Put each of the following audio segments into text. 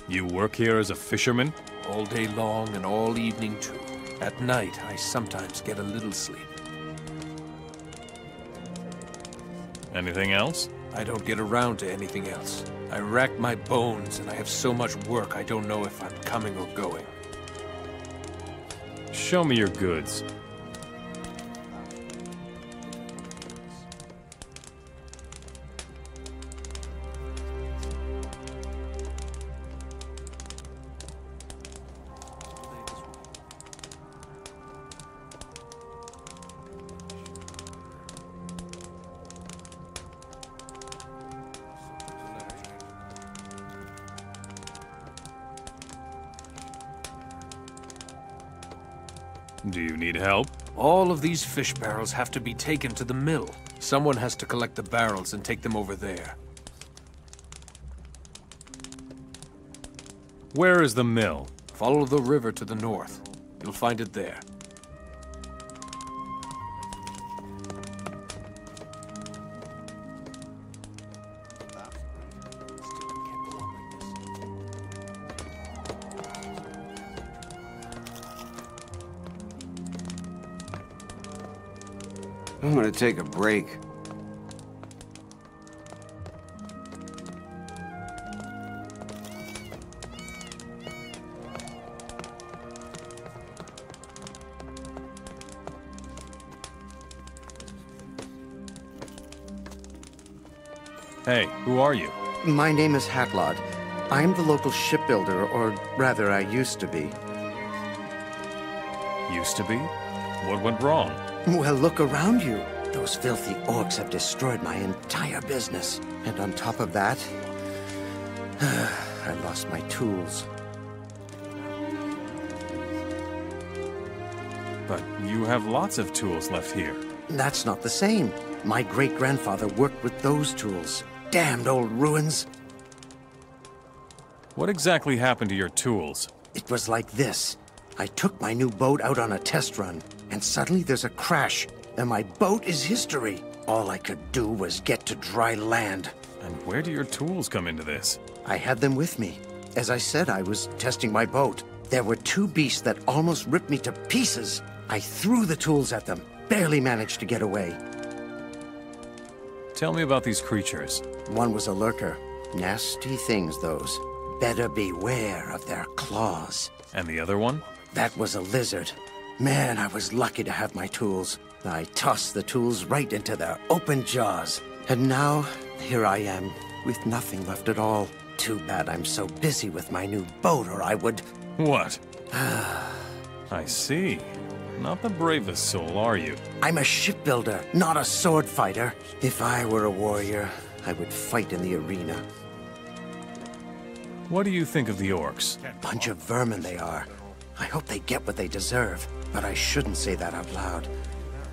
You work here as a fisherman? All day long and all evening too. At night, I sometimes get a little sleep. Anything else? I don't get around to anything else. I rack my bones and I have so much work I don't know if I'm coming or going. Show me your goods. Do you need help? All of these fish barrels have to be taken to the mill. Someone has to collect the barrels and take them over there. Where is the mill? Follow the river to the north. You'll find it there. I'm gonna take a break. Hey, who are you? My name is Hatlod. I'm the local shipbuilder, or rather, I used to be. Used to be? What went wrong? Well, look around you. Those filthy orcs have destroyed my entire business. And on top of that, I lost my tools. But you have lots of tools left here. That's not the same. My great-grandfather worked with those tools. Damned old ruins. What exactly happened to your tools? It was like this. I took my new boat out on a test run, and suddenly there's a crash, and my boat is history. All I could do was get to dry land. And where do your tools come into this? I had them with me. As I said, I was testing my boat. There were two beasts that almost ripped me to pieces. I threw the tools at them, barely managed to get away. Tell me about these creatures. One was a lurker. Nasty things, those. Better beware of their claws. And the other one? That was a lizard. Man, I was lucky to have my tools. I tossed the tools right into their open jaws. And now, here I am, with nothing left at all. Too bad I'm so busy with my new boat, or I would... What? I see. Not the bravest soul, are you? I'm a shipbuilder, not a sword fighter. If I were a warrior, I would fight in the arena. What do you think of the orcs? Bunch of vermin they are. I hope they get what they deserve, but I shouldn't say that out loud.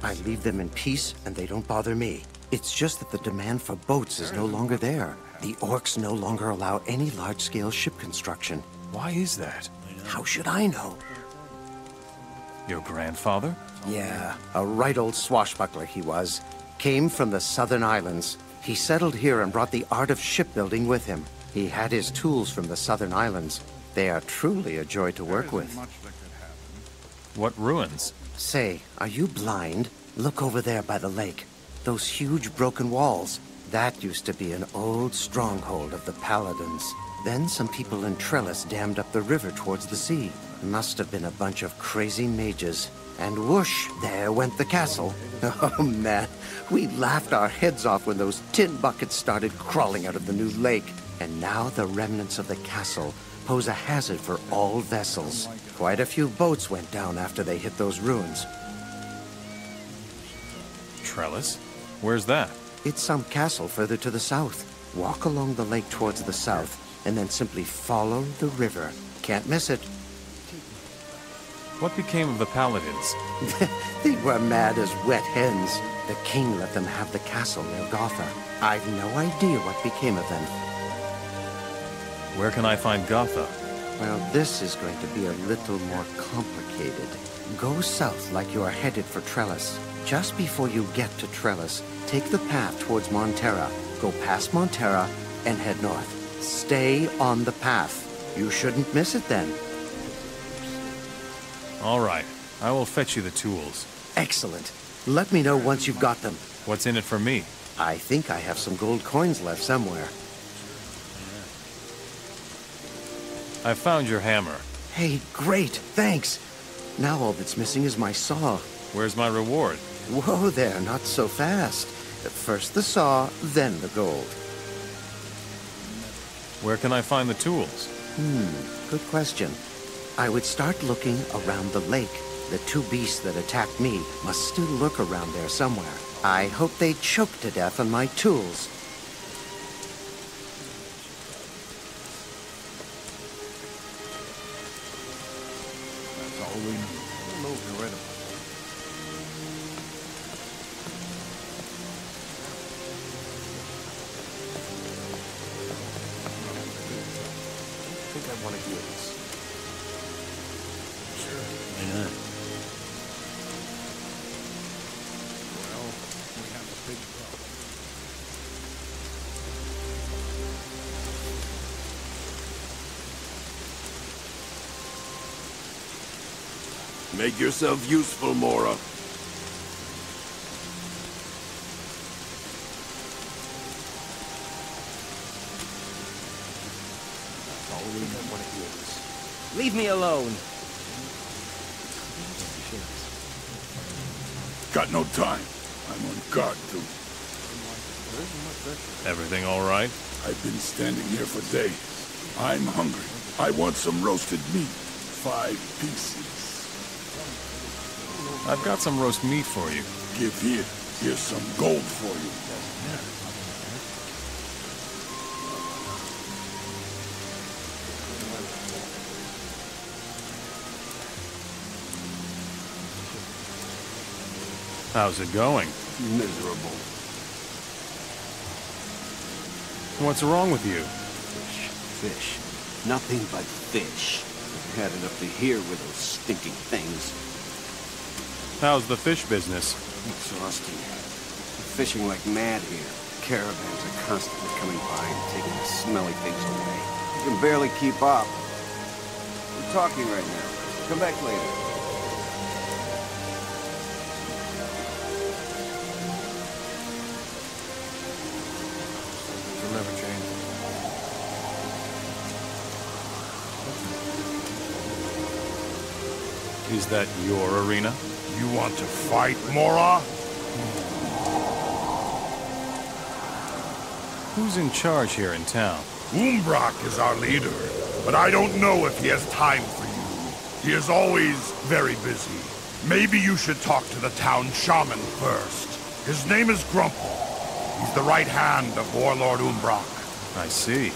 I leave them in peace, and they don't bother me. It's just that the demand for boats is no longer there. The orcs no longer allow any large-scale ship construction. Why is that? How should I know? Your grandfather? Yeah, a right old swashbuckler he was. Came from the southern islands. He settled here and brought the art of shipbuilding with him. He had his tools from the southern islands. They are truly a joy to work with. What ruins? Say, are you blind? Look over there by the lake. Those huge broken walls. That used to be an old stronghold of the Paladins. Then some people in Trellis dammed up the river towards the sea. Must have been a bunch of crazy mages. And whoosh, there went the castle. Oh man, we laughed our heads off when those tin buckets started crawling out of the new lake. And now the remnants of the castle pose a hazard for all vessels. Quite a few boats went down after they hit those ruins. Trellis? Where's that? It's some castle further to the south. Walk along the lake towards the south, and then simply follow the river. Can't miss it. What became of the Paladins? They were mad as wet hens. The king let them have the castle near Gothic. I've no idea what became of them. Where can I find Gotha? Well, this is going to be a little more complicated. Go south like you are headed for Trellis. Just before you get to Trellis, take the path towards Montera. Go past Montera and head north. Stay on the path. You shouldn't miss it then. All right. I will fetch you the tools. Excellent. Let me know once you've got them. What's in it for me? I think I have some gold coins left somewhere. I found your hammer. Hey, great, thanks. Now all that's missing is my saw. Where's my reward? Whoa there, not so fast. First the saw, then the gold. Where can I find the tools? Good question. I would start looking around the lake. The two beasts that attacked me must still lurk around there somewhere. I hope they choke to death on my tools. That's all we need. I don't know if you're right about I think I want to do this. Sure. Why not? Well, we have a big problem. Make yourself useful, Mora. That's all we need. I want to do this. Leave me alone. Got no time. I'm on guard, too. Everything all right? I've been standing here for days. I'm hungry. I want some roasted meat. 5 pieces. I've got some roast meat for you. Give here. Here's some gold for you. How's it going? Miserable. What's wrong with you? Fish. Nothing but fish. I've had it up to here with those stinking things. How's the fish business? Exhausting. We're fishing like mad here. Caravans are constantly coming by and taking the smelly things away. You can barely keep up. I'm talking right now. Come back later. You'll never change. Is that your arena? You want to fight, Mora? Who's in charge here in town? Umbrak is our leader, but I don't know if he has time for you. He is always very busy. Maybe you should talk to the town shaman first. His name is Grumple. He's the right hand of Warlord Umbrak. I see.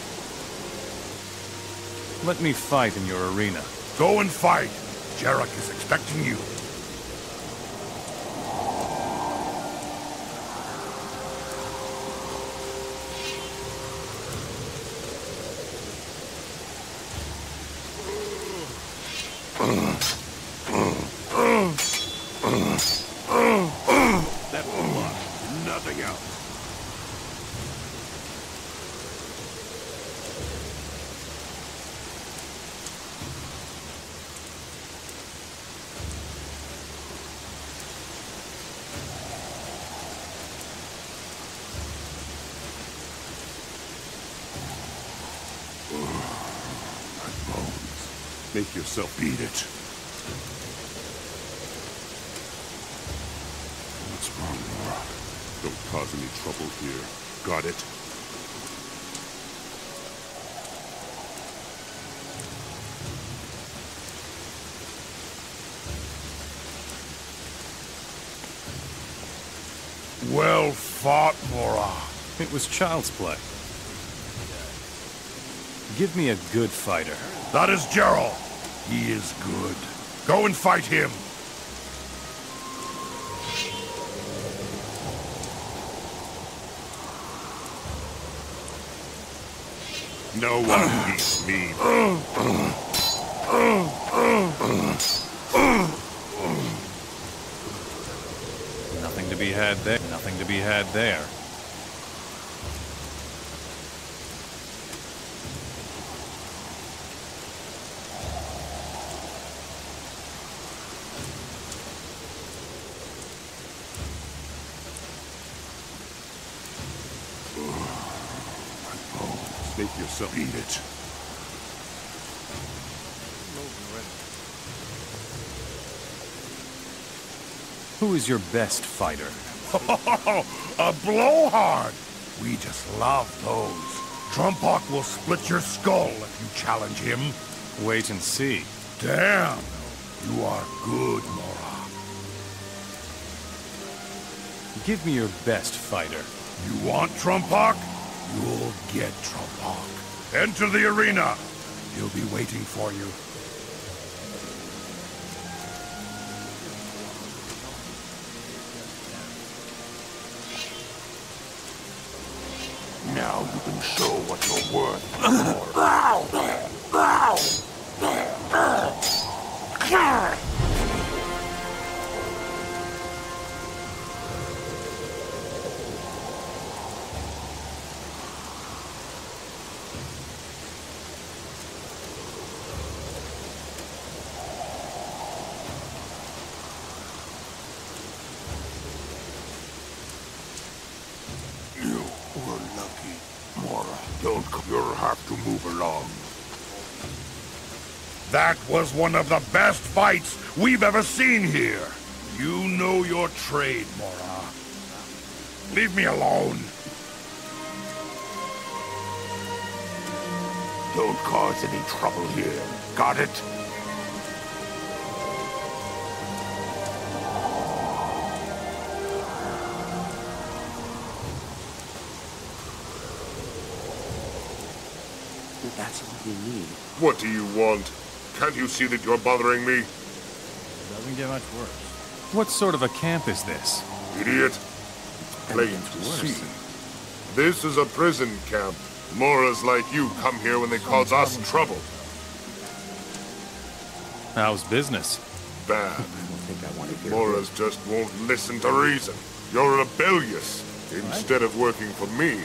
Let me fight in your arena. Go and fight. Jarek is expecting you. That blood, nothing else. My bones. Make yourself eat it. What's wrong, Nora? Don't cause any trouble here. Got it? Well fought, Mora. It was child's play. Give me a good fighter. That is Gerald. He is good. Go and fight him. No one beats me. Nothing to be had there. Nothing to be had there. Take yourself. Beat it. Who is your best fighter? A blowhard! We just love those. Trumpok will split your skull if you challenge him. Wait and see. Damn! You are good, Mora. Give me your best fighter. You want Trumpok? You'll get Trumpok. Enter the arena. He'll be waiting for you. Now you can show what you're worth. You'll have to move along. That was one of the best fights we've ever seen here. You know your trade, Mora. Leave me alone. Don't cause any trouble here. Got it? That's all you need. What do you want? Can't you see that you're bothering me? Doesn't get much worse. What sort of a camp is this? Idiot. Plain to see. This is a prison camp. Moras like you come here when they cause us trouble. How's business? Bad. Moras just won't listen to reason. You're rebellious. Instead of working for me,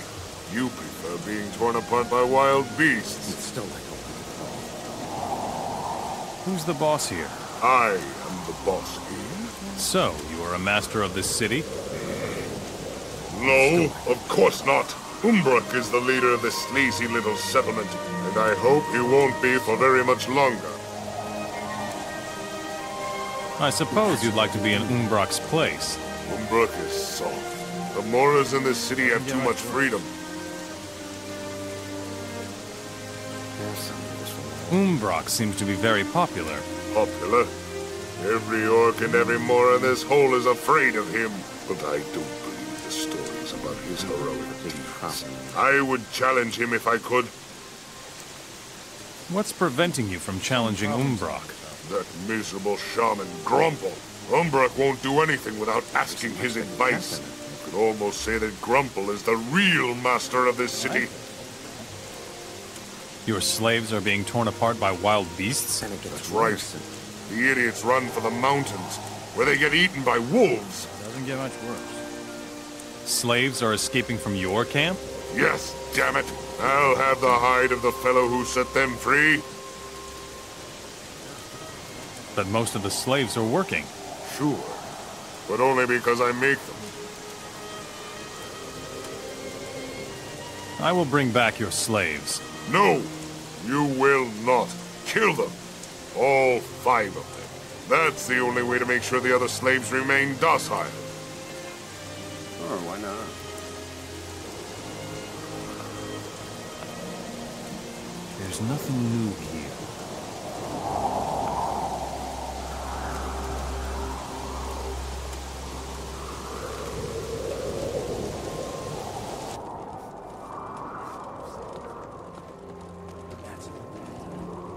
you prefer being torn apart by wild beasts. It's still like Who's the boss here? I am the boss here. So, you are a master of this city? No, of course not. Umbrak is the leader of this sleazy little settlement, and I hope he won't be for very much longer. I suppose you'd like to be in Umbrak's place. Umbrak is soft. The Moras in this city have too much freedom. Umbrak seems to be very popular. Popular? Every orc and every Mora in this hole is afraid of him, but I don't believe the stories about his heroic deeds. I would challenge him if I could. What's preventing you from challenging Umbrak? That miserable shaman, Grumple. Umbrak won't do anything without asking his advice. You could almost say that Grumple is the real master of this city. Your slaves are being torn apart by wild beasts? That's right. The idiots run for the mountains, where they get eaten by wolves. Doesn't get much worse. Slaves are escaping from your camp? Yes, damn it. I'll have the hide of the fellow who set them free. But most of the slaves are working. Sure, but only because I make them. I will bring back your slaves. No, you will not. Kill them. All 5 of them. That's the only way to make sure the other slaves remain docile. Sure, why not? There's nothing new here.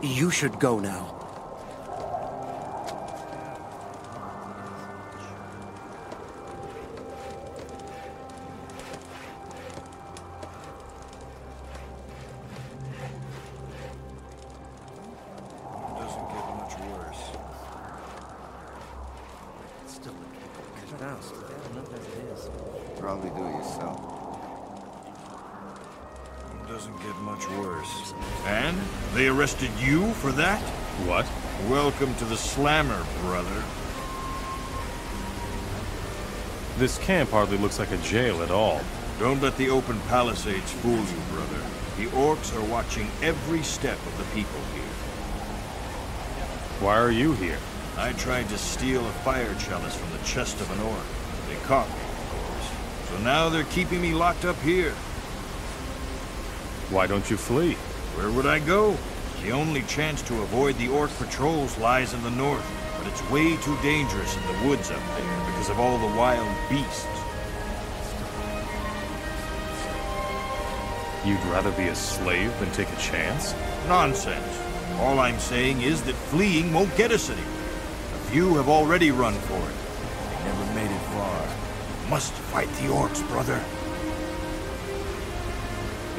You should go now. Doesn't get much worse. Still, cut it out. Bad enough as it is. Probably do it yourself. Doesn't get much worse. And they arrested you for that? What? Welcome to the Slammer, brother. This camp hardly looks like a jail at all. Don't let the open palisades fool you, brother. The orcs are watching every step of the people here. Why are you here? I tried to steal a fire chalice from the chest of an orc. They caught me, of course. So now they're keeping me locked up here. Why don't you flee? Where would I go? The only chance to avoid the orc patrols lies in the north, but it's way too dangerous in the woods up there because of all the wild beasts. You'd rather be a slave than take a chance? Nonsense. All I'm saying is that fleeing won't get us anywhere. A few have already run for it. They never made it far. Must fight the orcs, brother.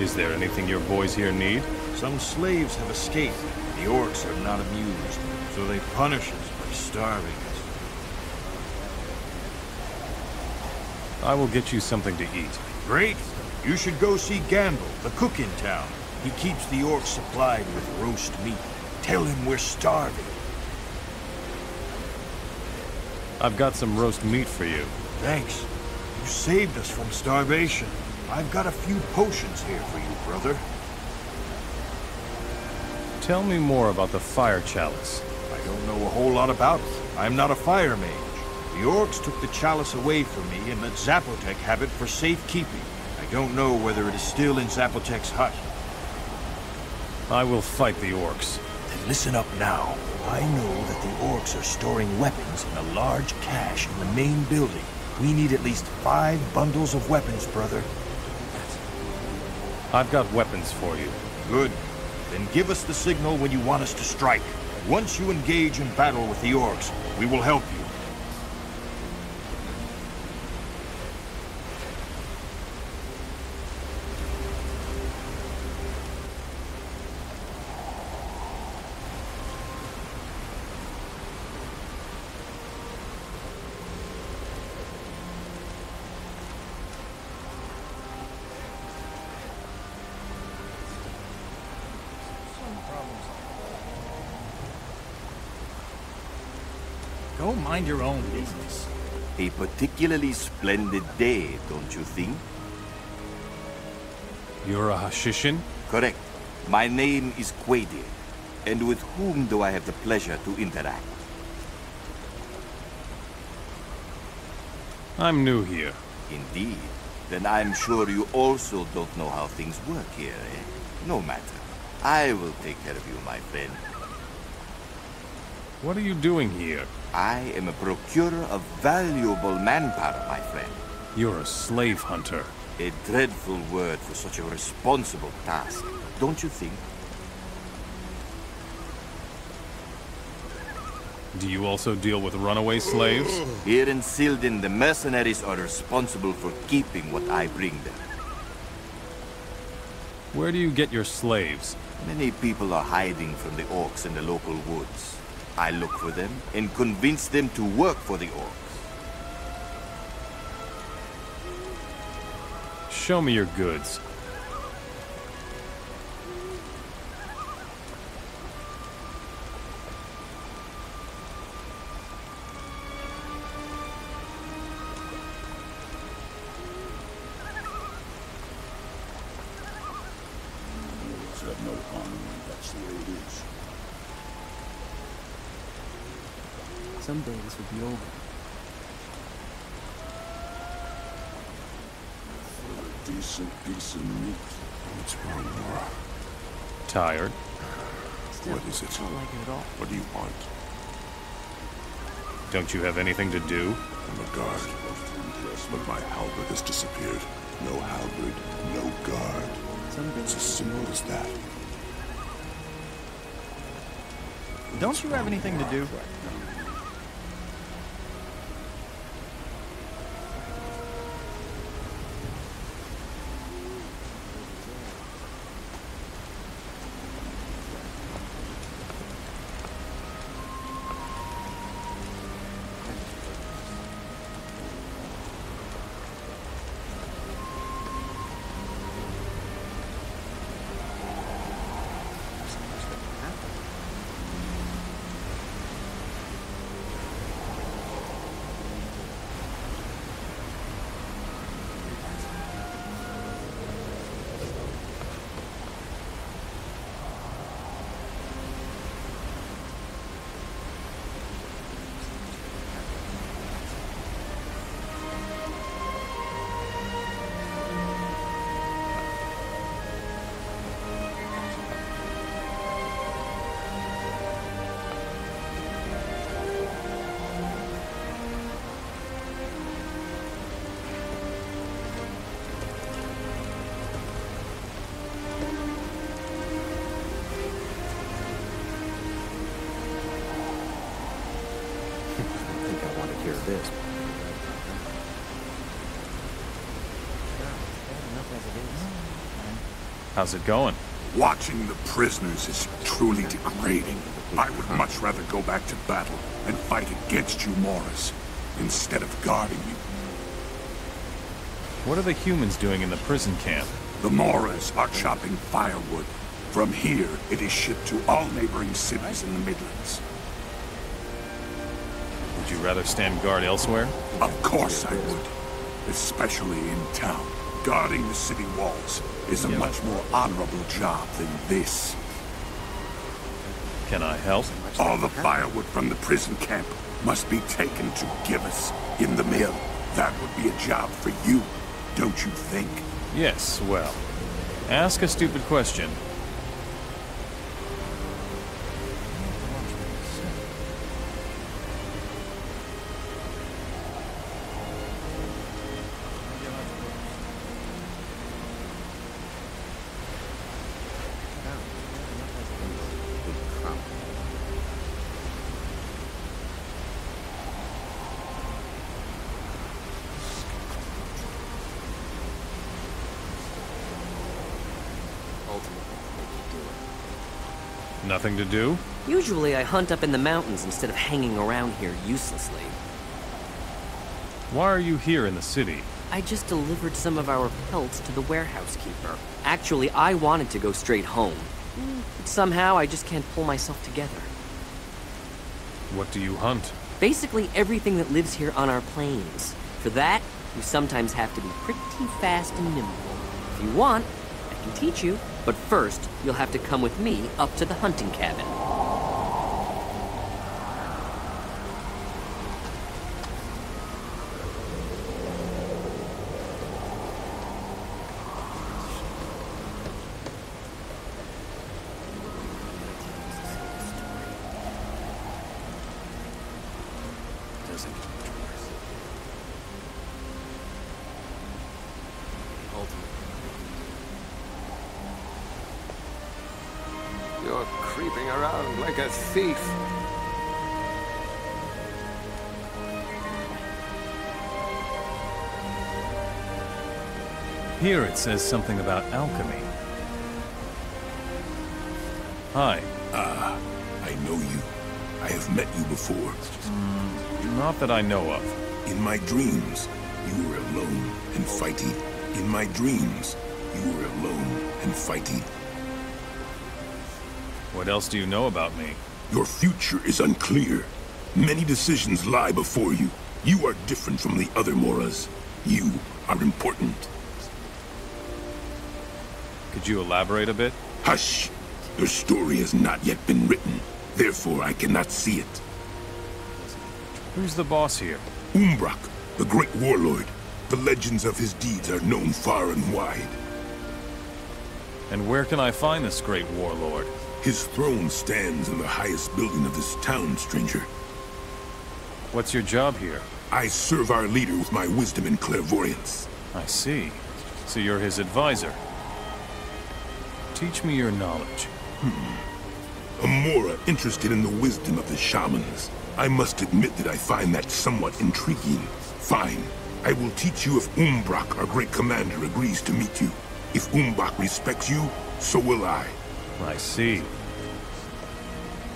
Is there anything your boys here need? Some slaves have escaped. The orcs are not amused, so they punish us by starving us. I will get you something to eat. Great. You should go see Gamble, the cook in town. He keeps the orcs supplied with roast meat. Tell him we're starving. I've got some roast meat for you. Thanks. You saved us from starvation. I've got a few potions here for you, brother. Tell me more about the fire chalice. I don't know a whole lot about it. I'm not a fire mage. The orcs took the chalice away from me and let Zapotec have it for safekeeping. I don't know whether it is still in Zapotec's hut. I will fight the orcs. Then listen up now. I know that the orcs are storing weapons in a large cache in the main building. We need at least 5 bundles of weapons, brother. I've got weapons for you. Good. Then give us the signal when you want us to strike. Once you engage in battle with the orcs, we will help you. Go mind your own business. A particularly splendid day, don't you think? You're a Hashishin? Correct. My name is Quadir. And with whom do I have the pleasure to interact? I'm new here. Indeed. Then I'm sure you also don't know how things work here, eh? No matter. I will take care of you, my friend. What are you doing here? I am a procurer of valuable manpower, my friend. You're a slave hunter. A dreadful word for such a responsible task, don't you think? Do you also deal with runaway slaves? Here in Silden, the mercenaries are responsible for keeping what I bring them. Where do you get your slaves? Many people are hiding from the orcs in the local woods. I look for them and convince them to work for the orcs. Show me your goods. Have no honor, that's the way it is. Someday this would be over. For a decent piece of meat. What's wrong, Nora? Tired? Still, What is it? I don't like it at all. What do you want? Don't you have anything to do? I'm a guard. But my halberd has disappeared. No halberd, no guard. Someday It's as simple as that. Don't you have anything to do? this. How's it going? Watching the prisoners is truly degrading. I would much rather go back to battle and fight against you, Morris, instead of guarding you. What are the humans doing in the prison camp? The Moras are chopping firewood. From here, it is shipped to all neighboring cities in the Midlands. Would you rather stand guard elsewhere? Of course I would. Especially in town. Guarding the city walls is a much more honorable job than this. Can I help? All the firewood from the prison camp must be taken to Givus in the mill. That would be a job for you, don't you think? Yes, well. Ask a stupid question. Nothing to do? Usually I hunt up in the mountains instead of hanging around here uselessly. Why are you here in the city? I just delivered some of our pelts to the warehouse keeper. Actually, I wanted to go straight home. But somehow I just can't pull myself together. What do you hunt? Basically everything that lives here on our plains. For that, you sometimes have to be pretty fast and nimble. If you want, I can teach you. But first, you'll have to come with me up to the hunting cabin. You're creeping around like a thief. Here it says something about alchemy. Hi. I know you. I have met you before. Not that I know of. In my dreams, you were alone and fighting. In my dreams, you were alone and fighting. What else do you know about me? Your future is unclear. Many decisions lie before you. You are different from the other Moras. You are important. Could you elaborate a bit? Hush! Your story has not yet been written. Therefore, I cannot see it. Who's the boss here? Umbrak, the great warlord. The legends of his deeds are known far and wide. And where can I find this great warlord? His throne stands in the highest building of this town, stranger. What's your job here? I serve our leader with my wisdom and clairvoyance. I see. So you're his advisor. Teach me your knowledge. A Mora interested in the wisdom of the shamans. I must admit that I find that somewhat intriguing. Fine. I will teach you if Umbrak, our great commander, agrees to meet you. If Umbrak respects you, so will I. I see.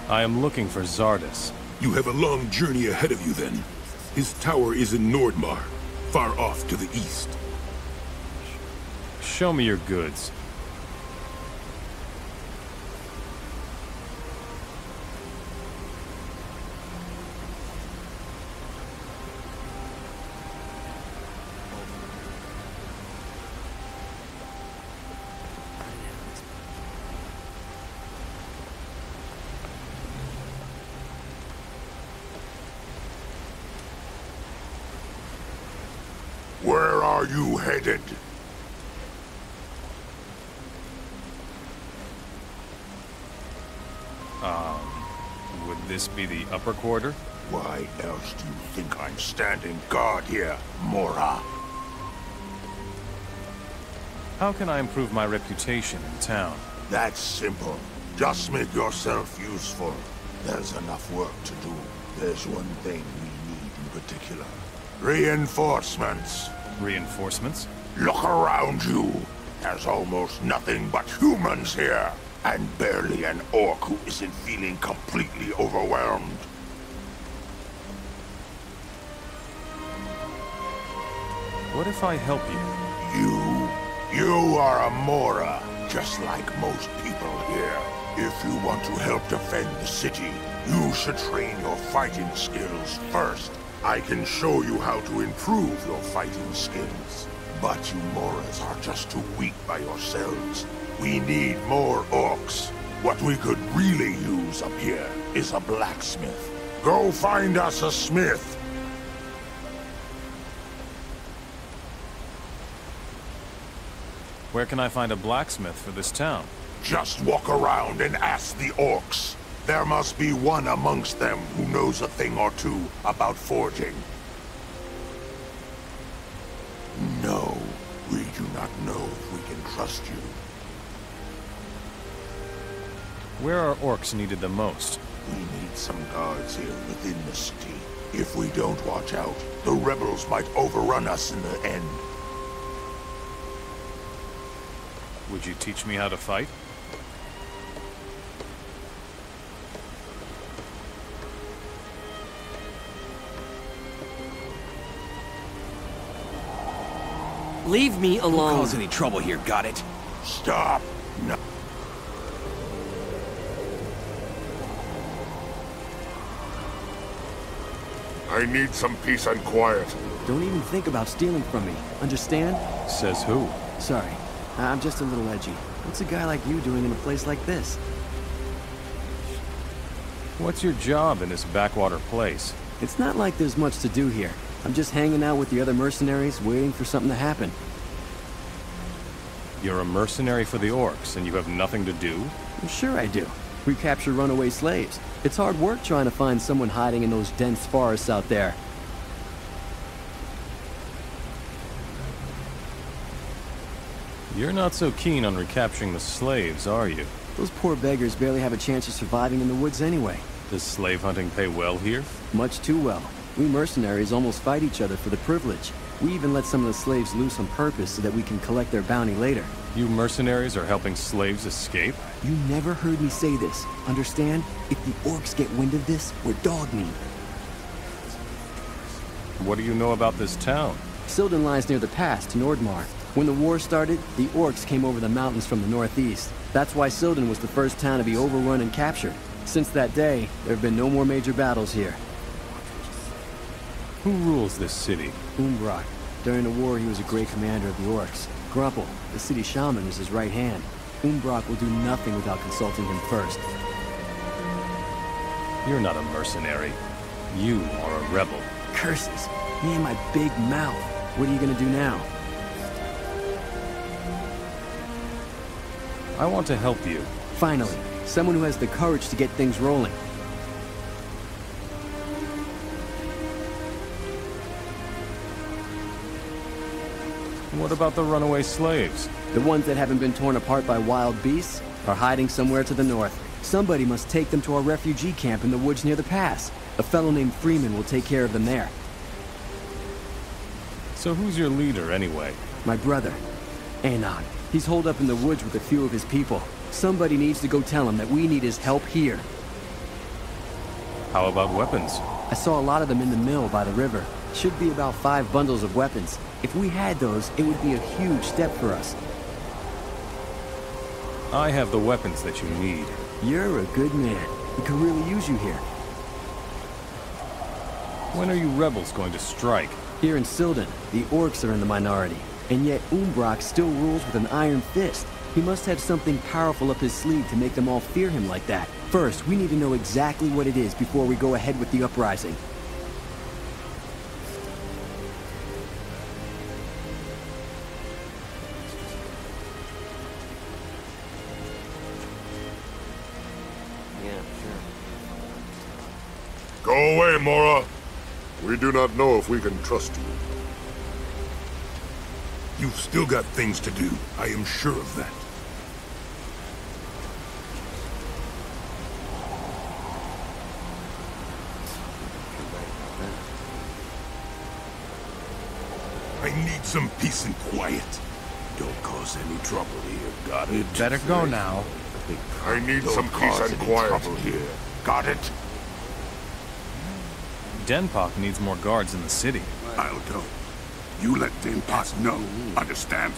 I am looking for Zardis. You have a long journey ahead of you then. His tower is in Nordmar, far off to the east. Show me your goods. Where are you headed? Would this be the upper quarter? Why else do you think I'm standing guard here, Mora? How can I improve my reputation in town? That's simple. Just make yourself useful. There's enough work to do. There's one thing we need particular. Reinforcements. Reinforcements? Look around you. There's almost nothing but humans here. And barely an orc who isn't feeling completely overwhelmed. What if I help you? You are a Mora, just like most people here. If you want to help defend the city, you should train your fighting skills first. I can show you how to improve your fighting skills. But you Moras are just too weak by yourselves. We need more orcs. What we could really use up here is a blacksmith. Go find us a smith. Where can I find a blacksmith for this town? Just walk around and ask the orcs. There must be one amongst them who knows a thing or two about forging. No, we do not know if we can trust you. Where are orcs needed the most? We need some guards here within the city. If we don't watch out, the rebels might overrun us in the end. Would you teach me how to fight? Leave me alone. Don't cause any trouble here, got it? Stop! No. I need some peace and quiet. Don't even think about stealing from me. Understand? Says who? Sorry. I'm just a little edgy. What's a guy like you doing in a place like this? What's your job in this backwater place? It's not like there's much to do here. I'm just hanging out with the other mercenaries, waiting for something to happen. You're a mercenary for the orcs, and you have nothing to do? Well, sure I do. We capture runaway slaves. It's hard work trying to find someone hiding in those dense forests out there. You're not so keen on recapturing the slaves, are you? Those poor beggars barely have a chance of surviving in the woods anyway. Does slave hunting pay well here? Much too well. We mercenaries almost fight each other for the privilege. We even let some of the slaves loose on purpose so that we can collect their bounty later. You mercenaries are helping slaves escape? You never heard me say this. Understand? If the orcs get wind of this, we're dog meat. What do you know about this town? Sildon lies near the pass to Nordmar. When the war started, the orcs came over the mountains from the northeast. That's why Sildon was the first town to be overrun and captured. Since that day, there have been no more major battles here. Who rules this city? Umbrak. During the war, he was a great commander of the orcs. Grumple, the city shaman, is his right hand. Umbrak will do nothing without consulting him first. You're not a mercenary. You are a rebel. Curses! Me and my big mouth. What are you gonna do now? I want to help you. Finally, someone who has the courage to get things rolling. What about the runaway slaves? The ones that haven't been torn apart by wild beasts are hiding somewhere to the north. Somebody must take them to our refugee camp in the woods near the pass. A fellow named Freeman will take care of them there. So who's your leader, anyway? My brother, Anon. He's holed up in the woods with a few of his people. Somebody needs to go tell him that we need his help here. How about weapons? I saw a lot of them in the mill by the river. Should be about 5 bundles of weapons. If we had those, it would be a huge step for us. I have the weapons that you need. You're a good man. We could really use you here. When are you rebels going to strike? Here in Sildon, the orcs are in the minority. And yet Umbrak still rules with an iron fist. He must have something powerful up his sleeve to make them all fear him like that. First, we need to know exactly what it is before we go ahead with the uprising. Yeah, sure. Go away, Mora. We do not know if we can trust you. You've still got things to do. I am sure of that. need some peace and quiet. Don't cause any trouble here, got it? Better go now. I need some peace and quiet here. Got it? Denpak needs more guards in the city. I'll go. You let Denpak know. Understand?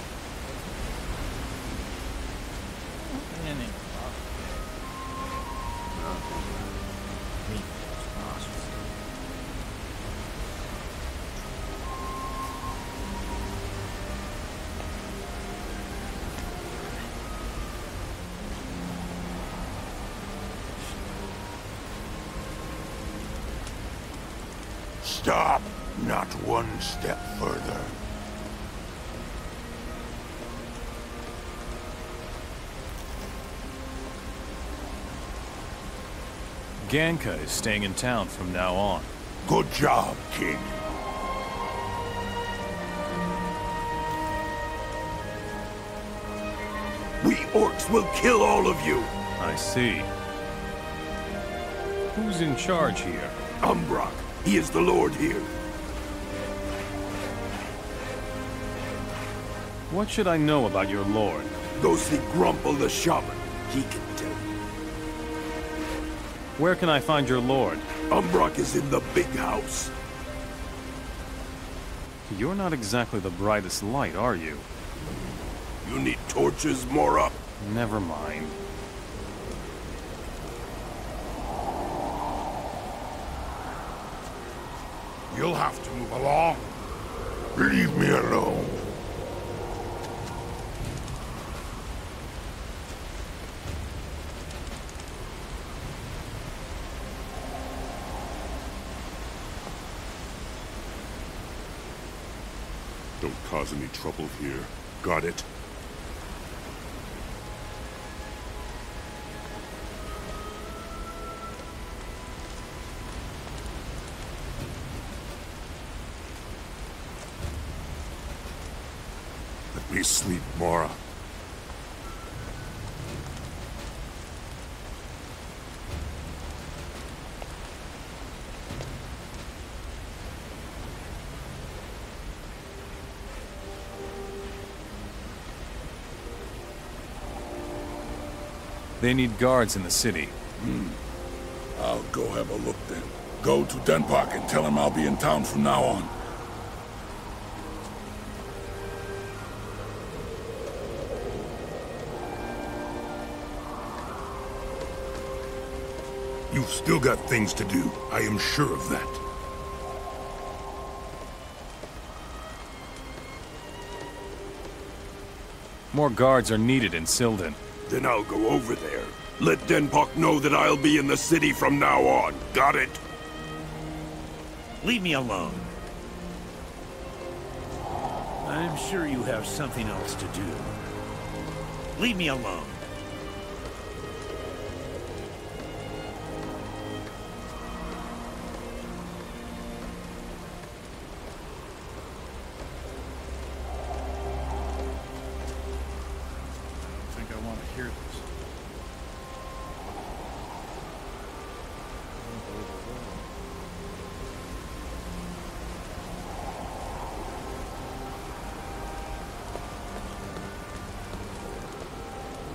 Stop! Not one step further. Ganka is staying in town from now on. Good job, kid. We orcs will kill all of you! I see. Who's in charge here? Umbrock. He is the lord here. What should I know about your lord? Go see Grumple the shaman. He can tell you. Where can I find your lord? Umbrock is in the big house. You're not exactly the brightest light, are you? You need torches, Mora? Never mind. You'll have to move along. Leave me alone. Don't cause any trouble here. Got it? Let me sleep, Mora. They need guards in the city. I'll go have a look then. Go to Denpak and tell him I'll be in town from now on. You've still got things to do. I am sure of that. More guards are needed in Silden. Then I'll go over there. Let Denpak know that I'll be in the city from now on. Got it? Leave me alone. I'm sure you have something else to do. Leave me alone.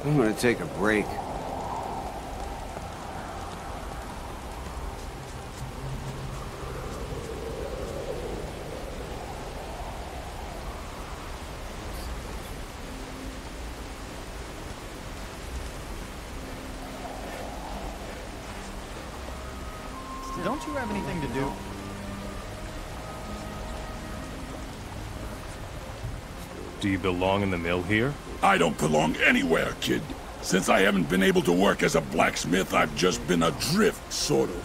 I'm gonna take a break. Don't you have anything to do? Do you belong in the mill here? I don't belong anywhere, kid. Since I haven't been able to work as a blacksmith, I've just been adrift, sort of.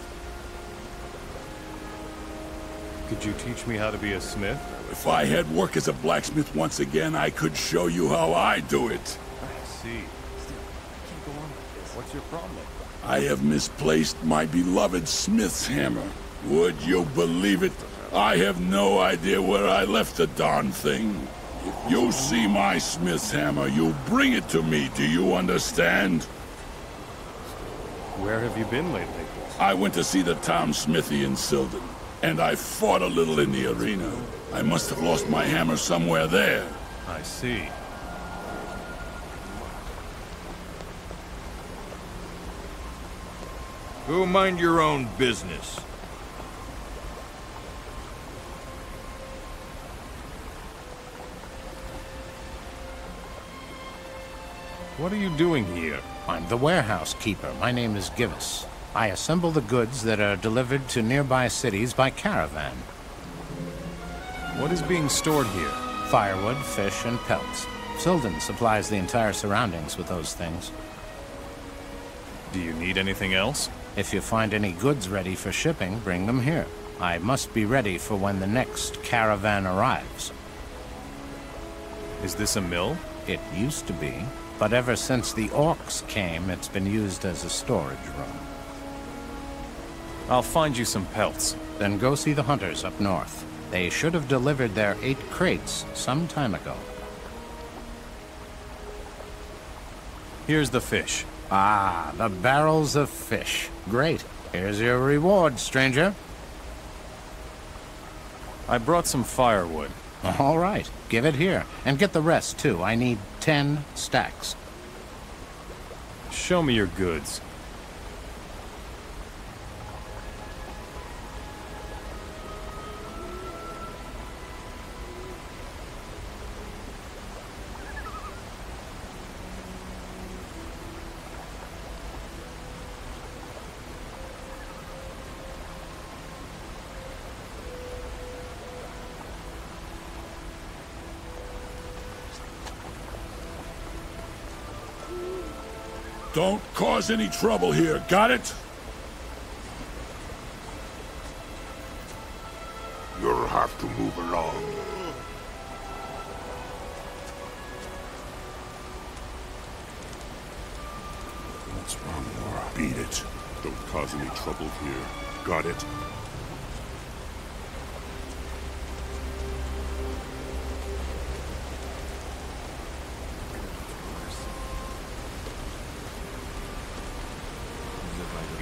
Could you teach me how to be a smith? If I had work as a blacksmith once again, I could show you how I do it. I see. Still, I can't go on like this. What's your problem? I have misplaced my beloved smith's hammer. Would you believe it? I have no idea where I left the darn thing. If you see my smith's hammer, you bring it to me, do you understand? Where have you been lately? I went to see the town smithy in Silden, and I fought a little in the arena. I must have lost my hammer somewhere there. I see. Go mind your own business. What are you doing here? I'm the warehouse keeper. My name is Givus. I assemble the goods that are delivered to nearby cities by caravan. What is being stored here? Firewood, fish, and pelts. Silden supplies the entire surroundings with those things. Do you need anything else? If you find any goods ready for shipping, bring them here. I must be ready for when the next caravan arrives. Is this a mill? It used to be, but ever since the orcs came, it's been used as a storage room. I'll find you some pelts. Then go see the hunters up north. They should have delivered their 8 crates some time ago. Here's the fish. Ah, the barrels of fish. Great. Here's your reward, stranger. I brought some firewood. All right, give it here. And get the rest, too. I need 10 stacks. Show me your goods. Don't cause any trouble here, got it? You'll have to move along. What's wrong, Laura? Beat it. Don't cause any trouble here, got it?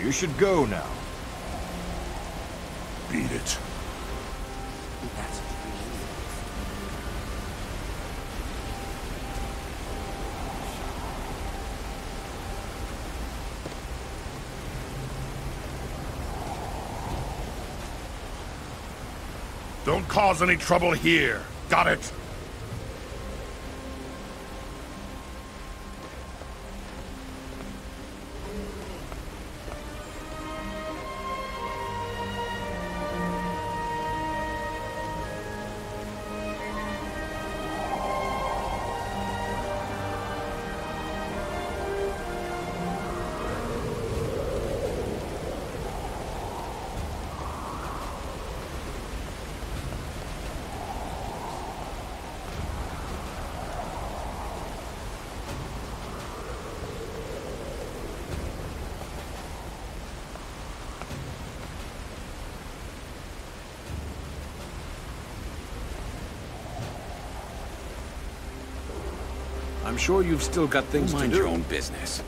You should go now. Beat it. Don't cause any trouble here. Got it? I'm sure you've still got things to do. Mind your own business.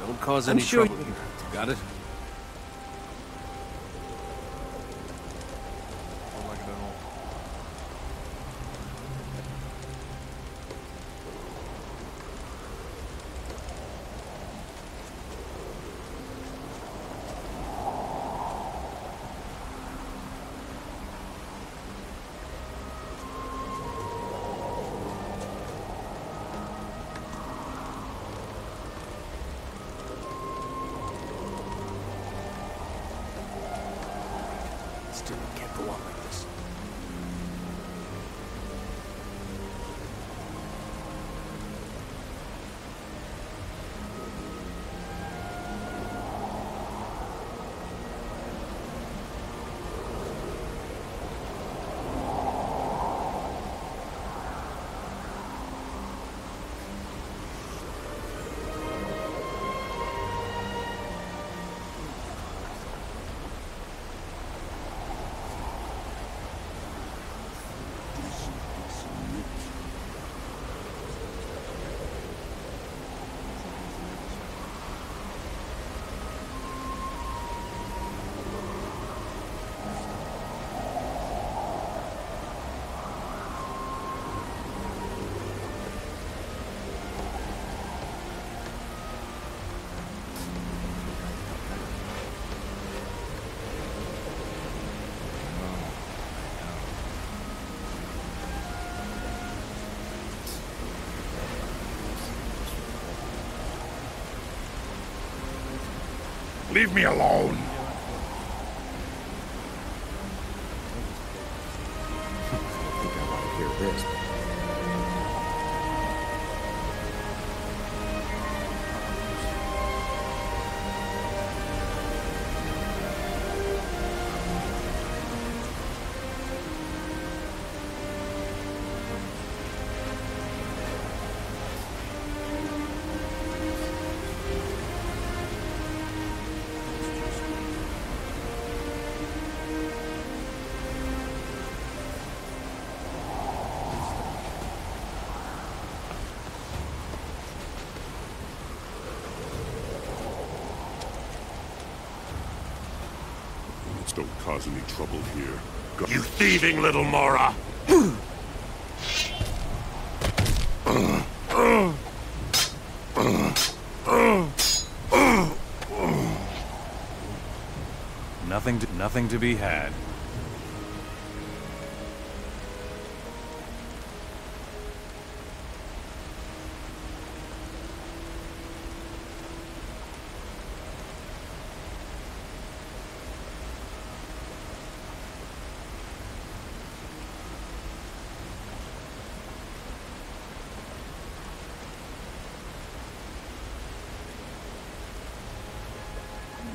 Don't cause any trouble. Got it? Can't go on like this. Leave me alone. I think I want to hear this. Don't cause any trouble here. You thieving little Mora! Nothing to be had.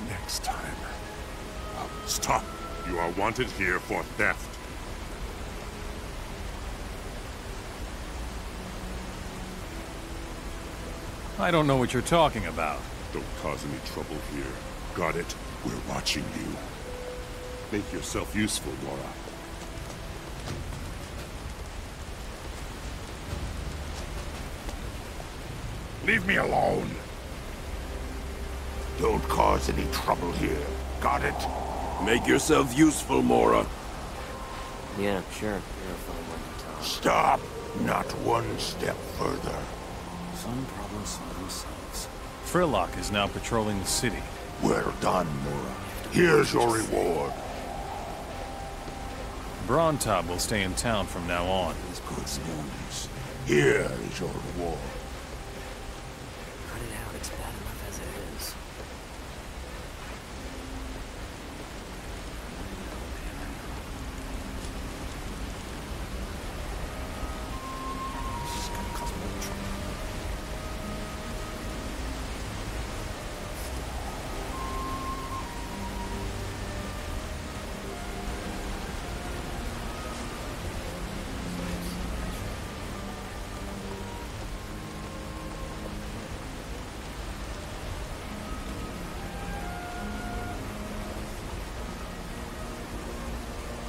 Next time. Stop! You are wanted here for theft. I don't know what you're talking about. Don't cause any trouble here. Got it? We're watching you. Make yourself useful, Mora. Leave me alone! Don't cause any trouble here. Got it? Make yourself useful, Mora. Yeah, sure. You're a fun one to talk. Stop! Not one step further. Some problems solve themselves. Frillock is now patrolling the city. Well done, Mora. Here's your reward. Brontob will stay in town from now on. It's good news. Here is your reward. Cut it out. It's bad enough as it is. This is gonna cause more trouble.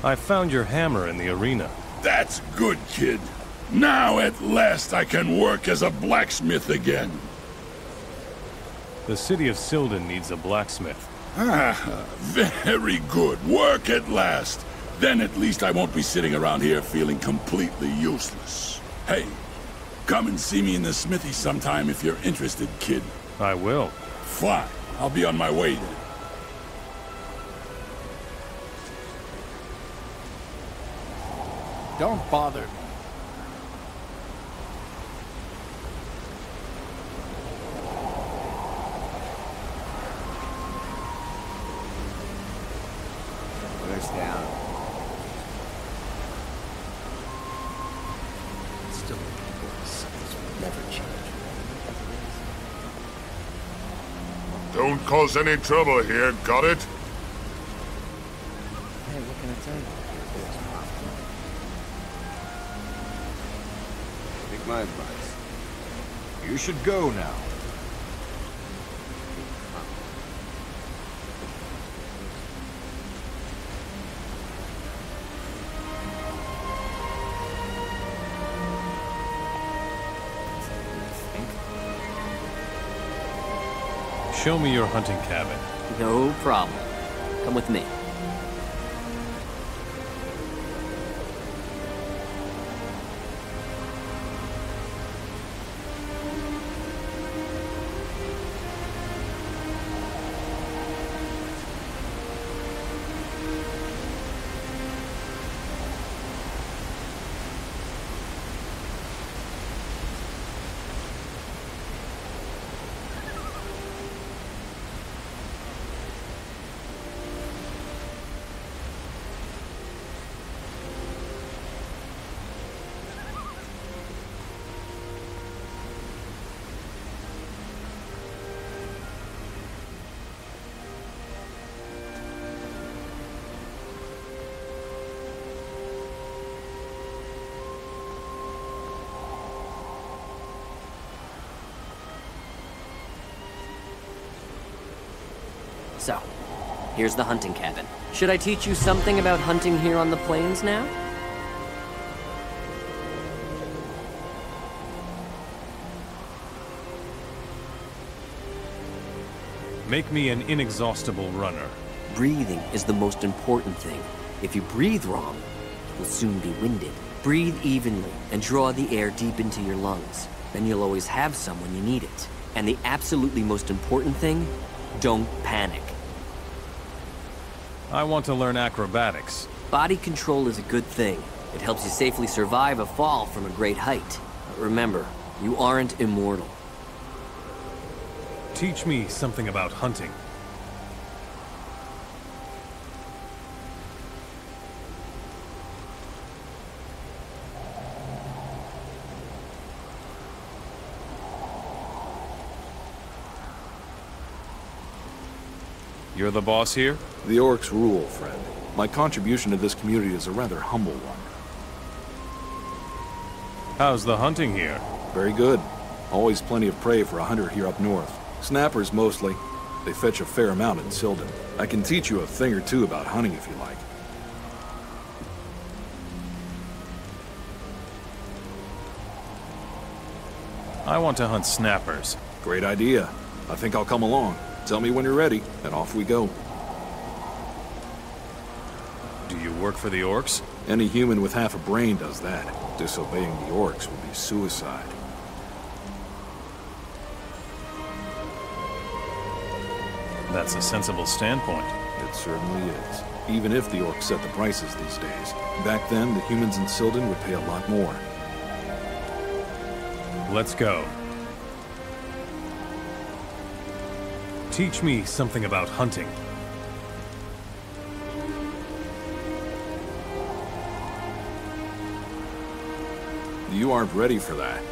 I found your hammer in the arena. That's good, kid. Now at last I can work as a blacksmith again. The city of Silden needs a blacksmith. Ah, very good. Work at last. Then at least I won't be sitting around here feeling completely useless. Hey, come and see me in the smithy sometime if you're interested, kid. I will. Fine. I'll be on my way then. Don't bother me. Where's down? Still this will never change. Don't cause any trouble here, got it? Hey, what can I tell you? Take my advice. You should go now. Show me your hunting cabin. No problem. Come with me. Here's the hunting cabin. Should I teach you something about hunting here on the plains now? Make me an inexhaustible runner. Breathing is the most important thing. If you breathe wrong, you'll soon be winded. Breathe evenly and draw the air deep into your lungs. Then you'll always have some when you need it. And the absolutely most important thing, don't panic. I want to learn acrobatics. Body control is a good thing. It helps you safely survive a fall from a great height. But remember, you aren't immortal. Teach me something about hunting. You're the boss here? The orcs rule, friend. My contribution to this community is a rather humble one. How's the hunting here? Very good. Always plenty of prey for a hunter here up north. Snappers mostly. They fetch a fair amount in Sylden. I can teach you a thing or two about hunting if you like. I want to hunt snappers. Great idea. I think I'll come along. Tell me when you're ready, and off we go. Do you work for the orcs? Any human with half a brain does that. Disobeying the orcs would be suicide. That's a sensible standpoint. It certainly is. Even if the orcs set the prices these days. Back then, the humans in Sylden would pay a lot more. Let's go. Teach me something about hunting. You aren't ready for that.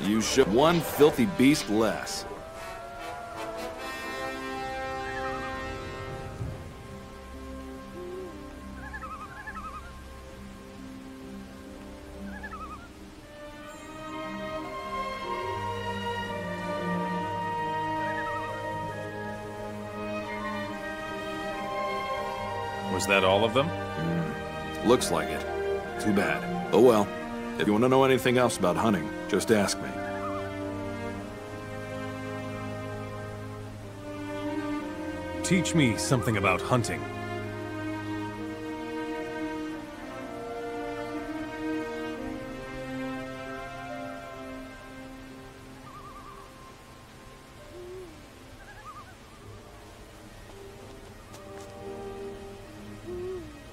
You should one filthy beast less. Was that all of them? Looks like it. Too bad. Oh well. If you want to know anything else about hunting, just ask me. Teach me something about hunting.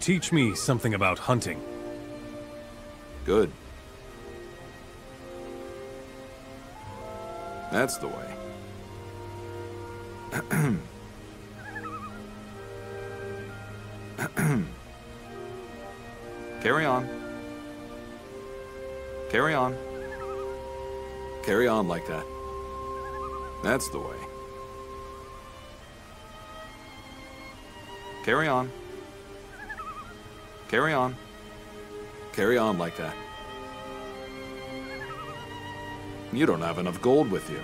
Teach me something about hunting. Good. That's the way. Carry on. Carry on. Carry on like that. That's the way. Carry on. Carry on. Carry on like that. You don't have enough gold with you.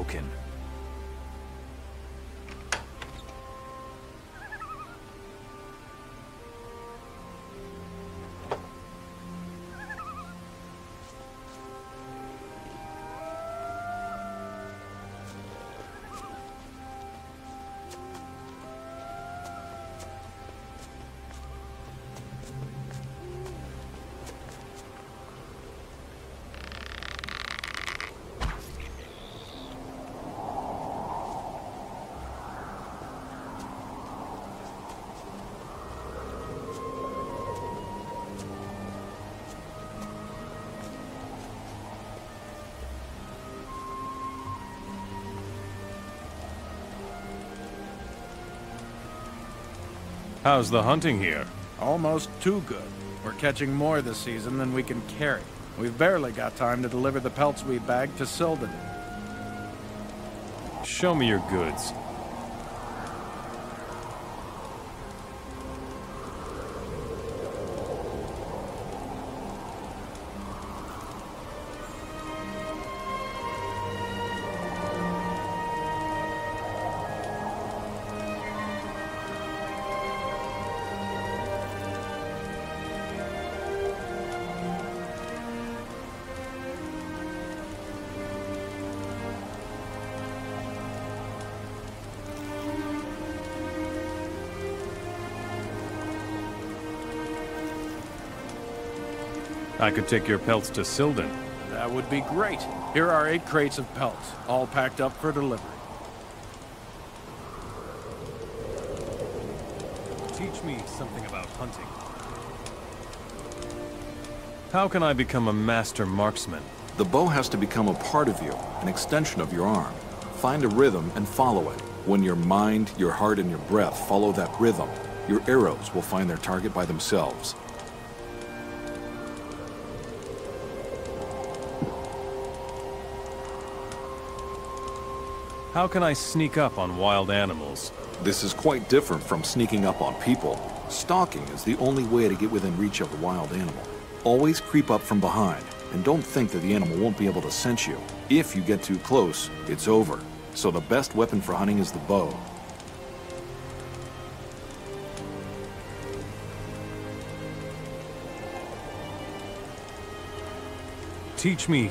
broken. How's the hunting here? Almost too good. We're catching more this season than we can carry. We've barely got time to deliver the pelts we bagged to Sildon. Show me your goods. I could take your pelts to Sildon. That would be great. Here are 8 crates of pelts, all packed up for delivery. Teach me something about hunting. How can I become a master marksman? The bow has to become a part of you, an extension of your arm. Find a rhythm and follow it. When your mind, your heart, and your breath follow that rhythm, your arrows will find their target by themselves. How can I sneak up on wild animals? This is quite different from sneaking up on people. Stalking is the only way to get within reach of a wild animal. Always creep up from behind, and don't think that the animal won't be able to sense you. If you get too close, it's over. So the best weapon for hunting is the bow. Teach me